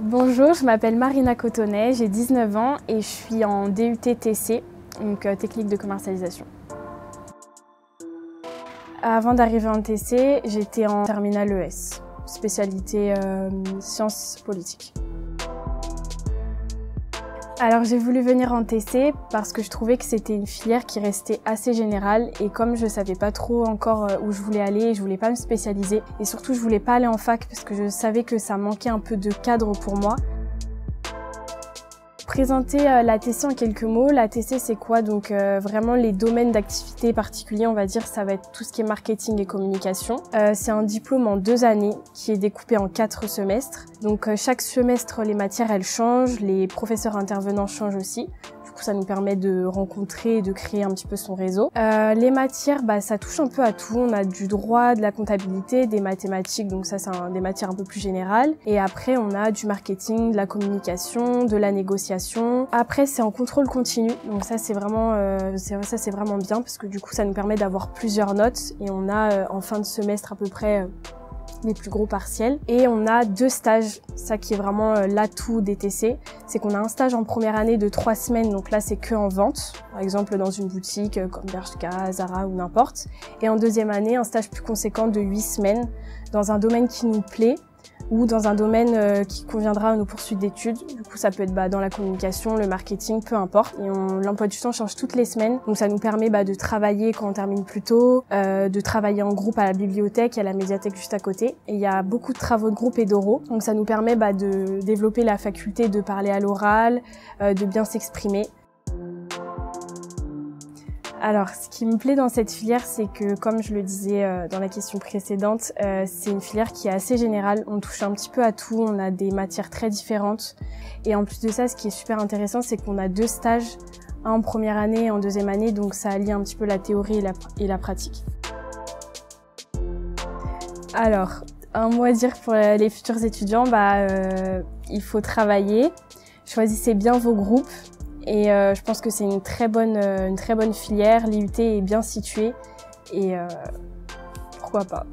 Bonjour, je m'appelle Marina Cotonnet, j'ai 19 ans et je suis en DUT TC, donc technique de commercialisation. Avant d'arriver en TC, j'étais en terminale ES, spécialité sciences politiques. Alors j'ai voulu venir en TC parce que je trouvais que c'était une filière qui restait assez générale et comme je savais pas trop encore où je voulais aller, je voulais pas me spécialiser et surtout je voulais pas aller en fac parce que je savais que ça manquait un peu de cadre pour moi. Présenter la TC en quelques mots, la TC c'est quoi? Donc vraiment les domaines d'activité particuliers, on va dire, ça va être tout ce qui est marketing et communication. C'est un diplôme en 2 années qui est découpé en 4 semestres. Donc chaque semestre les matières elles changent, les professeurs intervenants changent aussi. Du coup ça nous permet de rencontrer et de créer un petit peu son réseau. Les matières, ça touche un peu à tout. On a du droit, de la comptabilité, des mathématiques, donc ça c'est des matières un peu plus générales. Et après on a du marketing, de la communication, de la négociation. Après c'est en contrôle continu, donc ça c'est vraiment bien parce que du coup ça nous permet d'avoir plusieurs notes et on a en fin de semestre à peu près les plus gros partiels. Et on a 2 stages, ça qui est vraiment l'atout des TC, c'est qu'on a un stage en première année de 3 semaines, donc là c'est que en vente, par exemple dans une boutique comme Bershka, Zara ou n'importe. Et en deuxième année, un stage plus conséquent de 8 semaines dans un domaine qui nous plaît ou dans un domaine qui conviendra à nos poursuites d'études. Du coup, ça peut être dans la communication, le marketing, peu importe. Et l'emploi du temps change toutes les semaines, donc ça nous permet de travailler quand on termine plus tôt, de travailler en groupe à la bibliothèque et à la médiathèque juste à côté. Et il y a beaucoup de travaux de groupe et d'oraux, donc ça nous permet de développer la faculté de parler à l'oral, de bien s'exprimer. Alors, ce qui me plaît dans cette filière, c'est que, comme je le disais dans la question précédente, c'est une filière qui est assez générale. On touche un petit peu à tout, on a des matières très différentes. Et en plus de ça, ce qui est super intéressant, c'est qu'on a 2 stages, un en première année et en deuxième année, donc ça allie un petit peu la théorie et la pratique. Alors, un mot à dire pour les futurs étudiants, il faut travailler, choisissez bien vos groupes. Et je pense que c'est une très bonne filière, l'IUT est bien située et pourquoi pas.